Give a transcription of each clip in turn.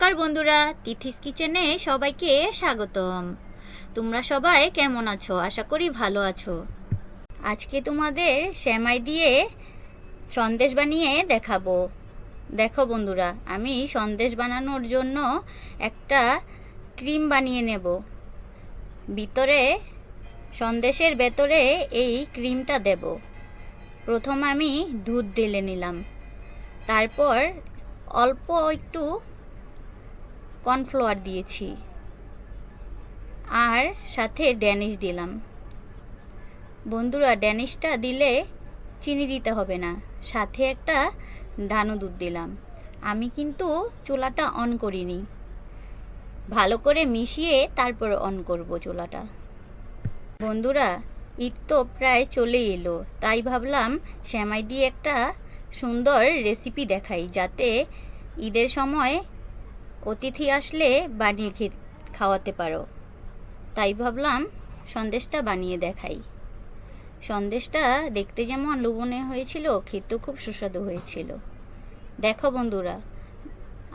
নমস্কার বন্ধুরা, তিথিস কিচেনে সবাইকে স্বাগতম। তোমরা সবাই কেমন আছো? আশা করি ভালো আছো। আজকে তোমাদের সেমাই দিয়ে সন্দেশ বানিয়ে দেখাবো। দেখো বন্ধুরা, আমি সন্দেশ বানানোর জন্য একটা ক্রিম বানিয়ে নেব। সন্দেশের ভেতরে এই ক্রিমটা দেব। প্রথম আমি দুধ ঢেলে নিলাম, তারপর অল্প একটু কর্নফ্লাওয়ার দিয়েছি আর সাথে ড্যানিশ দিলাম। বন্ধুরা, ড্যানিশটা দিলে চিনি দিতে হবে না, সাথে একটা ডানো দুধ দিলাম। আমি কিন্তু চুলাটা অন করিনি, ভালো করে মিশিয়ে তারপর অন করব চুলাটা। বন্ধুরা, ঈদ তো প্রায় চলে এলো, তাই ভাবলাম সেমাই দিয়ে একটা সুন্দর রেসিপি দেখাই, যাতে ঈদের সময় অতিথি আসলে বানিয়ে খাওয়াতে পারো। তাই ভাবলাম সন্দেশটা বানিয়ে দেখাই। সন্দেশটা দেখতে যেমন লোভনীয় হয়েছিল, খেতেও খুব সুস্বাদু হয়েছিল। দেখো বন্ধুরা,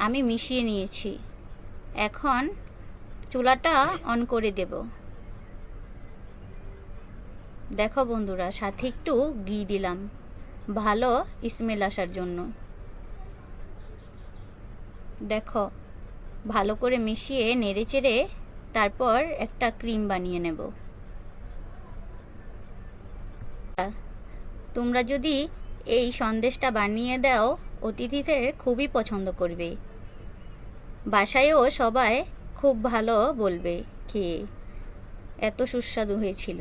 আমি মিশিয়ে নিয়েছি। এখন চুলাটা অন করে দেব। দেখো বন্ধুরা, সাথে একটু ঘি দিলাম ভালো স্মেল আসার জন্য। দেখো, ভালো করে মিশিয়ে নেড়েচেড়ে তারপর একটা ক্রিম বানিয়ে নেব। তোমরা যদি এই সন্দেশটা বানিয়ে দাও, অতিথিদের খুবই পছন্দ করবে। বাসায়ও সবাই খুব ভালো বলবে খেয়ে, এত সুস্বাদু হয়েছিল।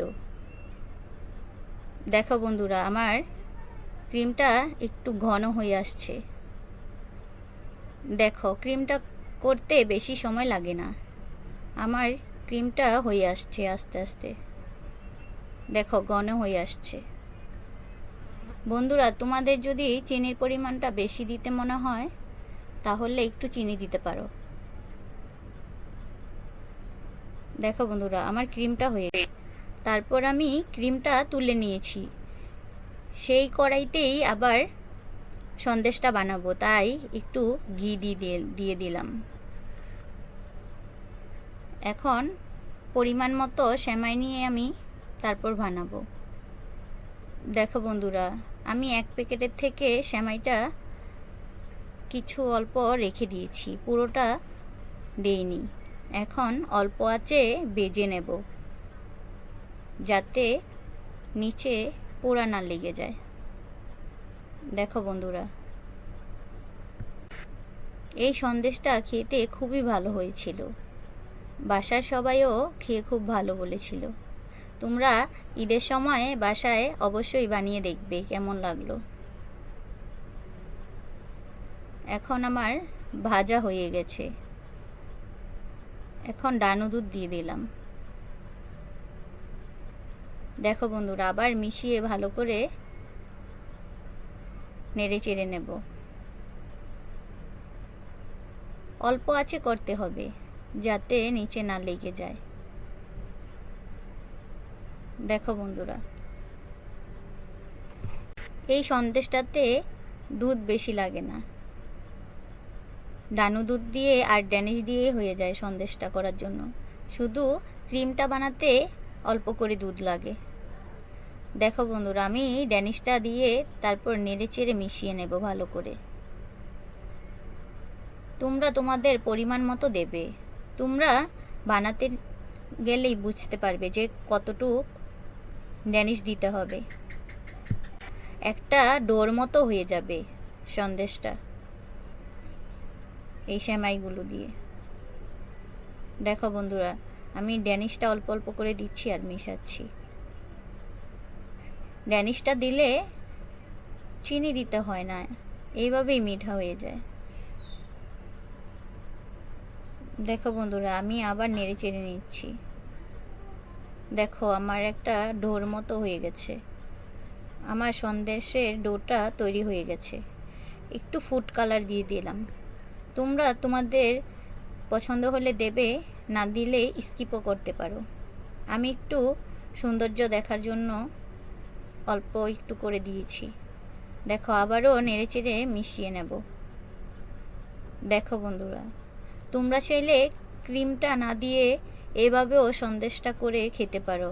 দেখো বন্ধুরা, আমার ক্রিমটা একটু ঘন হয়ে আসছে। দেখো, ক্রিমটা করতে বেশি সময় লাগে না, আমার ক্রিমটা হয়ে আসছে আস্তে আস্তে। দেখো, ঘন হয়ে আসছে। বন্ধুরা, তোমাদের যদি চিনির পরিমাণটা বেশি দিতে মনে হয়, তাহলে একটু চিনি দিতে পারো। দেখো বন্ধুরা, আমার ক্রিমটা হয়ে গেছে। তারপর আমি ক্রিমটা তুলে নিয়েছি। সেই কড়াইতেই আবার সন্দেশটা বানাবো, তাই একটু ঘি দিয়ে দিলাম। এখন পরিমাণ মতো সেমাই নিয়ে আমি তারপর বানাবো। দেখো বন্ধুরা, আমি এক প্যাকেটের থেকে সেমাইটা কিছু অল্প রেখে দিয়েছি, পুরোটা দেইনি। এখন অল্প আঁচে ভেজে নেব, যাতে নিচে পোড়া না লেগে যায়। দেখো বন্ধুরা, এই সন্দেশটা খেতে খুবই ভালো হয়েছিল। বাসার সবাইও খেয়ে খুব ভালো বলেছিল। তোমরা ঈদের সময় বাসায় অবশ্যই বানিয়ে দেখবে কেমন লাগলো। এখন আমার ভাজা হয়ে গেছে। এখন ডানো দুধ দিয়ে দিলাম। দেখো বন্ধুরা, আবার মিশিয়ে ভালো করে নেড়ে চেড়ে নেব। অল্প আঁচে করতে হবে, যাতে নিচে না লেগে যায়। দেখো বন্ধুরা, এই সন্দেশটাতে দুধ বেশি লাগে না, ডানো দুধ দিয়ে আর ড্যানিশ দিয়ে হয়ে যায় সন্দেশটা করার জন্য। শুধু ক্রিমটা বানাতে অল্প করে দুধ লাগে। দেখো বন্ধুরা, আমি ড্যানিশটা দিয়ে তারপর নেড়ে চেড়ে মিশিয়ে নেব ভালো করে। তোমরা তোমাদের পরিমাণ মতো দেবে। তোমরা বানাতে গেলেই বুঝতে পারবে যে কতটুকু ড্যানিশ দিতে হবে। একটা ডোর মতো হয়ে যাবে সন্দেশটা এই সেমাইগুলো দিয়ে। দেখো বন্ধুরা, আমি ড্যানিশটা অল্প অল্প করে দিচ্ছি আর মিশাচ্ছি। ড্যানিশটা দিলে চিনি দিতে হয় না, এইভাবেই মিঠা হয়ে যায়। দেখো বন্ধুরা, আমি আবার নেড়ে চেড়ে নিচ্ছি। দেখো, আমার একটা ডোর মতো হয়ে গেছে। আমার সন্দেশের ডোটা তৈরি হয়ে গেছে। একটু ফুড কালার দিয়ে দিলাম। তোমরা তোমাদের পছন্দ হলে দেবে, না দিলে স্কিপও করতে পারো। আমি একটু সৌন্দর্য দেখার জন্য অল্প একটু করে দিয়েছি। দেখো, আবারও নেড়েচেড়ে মিশিয়ে নেব। দেখো বন্ধুরা, তোমরা চাইলে ক্রিমটা না দিয়ে এভাবেও সন্দেশটা করে খেতে পারো।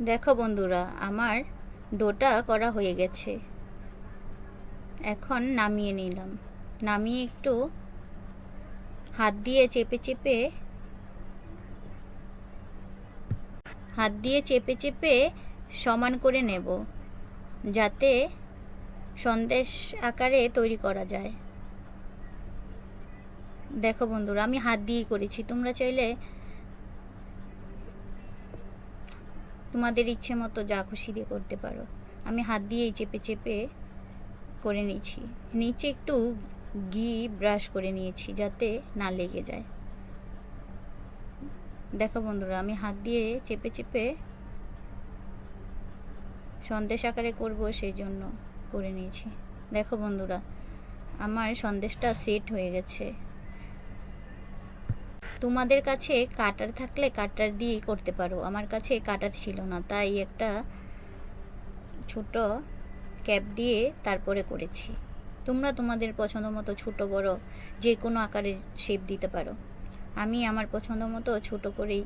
দেখো বন্ধুরা, আমার ডোটা করা হয়ে গেছে। এখন নামিয়ে নিলাম। নামিয়ে একটু হাত দিয়ে চেপে সমান করে নেব, যাতে সন্দেশ আকারে তৈরি করা যায়। দেখো বন্ধুরা, আমি হাত দিয়েই করেছি। তোমরা চাইলে তোমাদের ইচ্ছে মতো যা খুশি দিয়ে করতে পারো। আমি হাত দিয়েই চেপে করে নিয়েছি। নিচে একটু ঘি ব্রাশ করে নিয়েছি যাতে না লেগে যায়। দেখো বন্ধুরা, আমি হাত দিয়ে চেপে সন্দেশ আকারে করব, সেই জন্য করে নিয়েছি। দেখো বন্ধুরা, আমার সন্দেশটা সেট হয়ে গেছে। তোমাদের কাছে কাটার থাকলে কাটার দিয়েই করতে পারো। আমার কাছে কাটার ছিল না, তাই একটা ছোট ক্যাপ দিয়ে তারপরে করেছি। তোমরা তোমাদের পছন্দ মতো ছোট বড় যে কোনো আকারের শেপ দিতে পারো। আমি আমার পছন্দ মতো ছোট করেই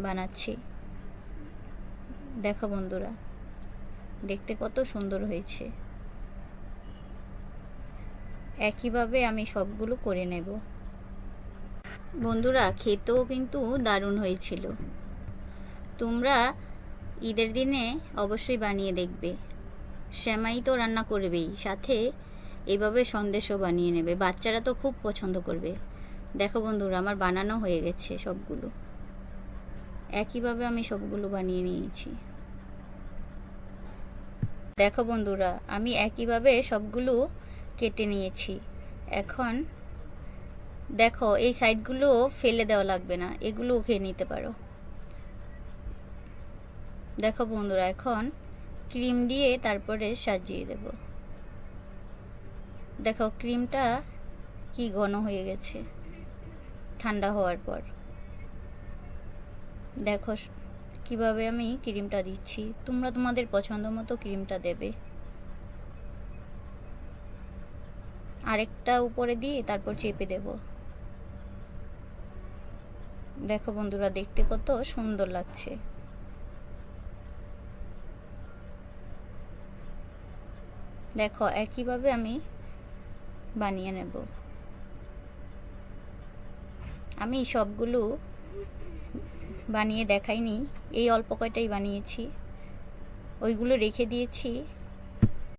বানাচ্ছি। দেখো বন্ধুরা, দেখতে কত সুন্দর হয়েছে। একইভাবে আমি সবগুলো করে নেব। বন্ধুরা, খেতেও কিন্তু দারুণ হয়েছিল। তোমরা ঈদের দিনে অবশ্যই বানিয়ে দেখবে। সেমাই তো রান্না করবেই, সাথে এভাবে সন্দেশও বানিয়ে নেবে। বাচ্চারা তো খুব পছন্দ করবে। দেখো বন্ধুরা, আমার বানানো হয়ে গেছে সবগুলো। একইভাবে আমি সবগুলো বানিয়ে নিয়েছি। দেখো বন্ধুরা, আমি একইভাবে সবগুলো কেটে নিয়েছি। এখন দেখো, এই সাইডগুলো ফেলে দেওয়া লাগবে না, এগুলোও খেয়ে নিতে পারো। দেখো বন্ধুরা, এখন ক্রিম দিয়ে তারপরে সাজিয়ে দেব। দেখো ক্রিমটা কি ঘন হয়ে গেছে ঠান্ডা হওয়ার পর। দেখো কিভাবে আমি ক্রিমটা দিচ্ছি। তোমরা তোমাদের পছন্দ মতো ক্রিমটা দেবে। আরেকটা উপরে দিয়ে তারপর চেপে দেব। দেখো বন্ধুরা, দেখতে কত সুন্দর লাগছে। দেখো একইভাবে আমি বানিয়ে নেব। আমি সবগুলো বানিয়ে দেখাইনি, এই অল্প কয়টাই বানিয়েছি। ওইগুলো রেখে দিয়েছি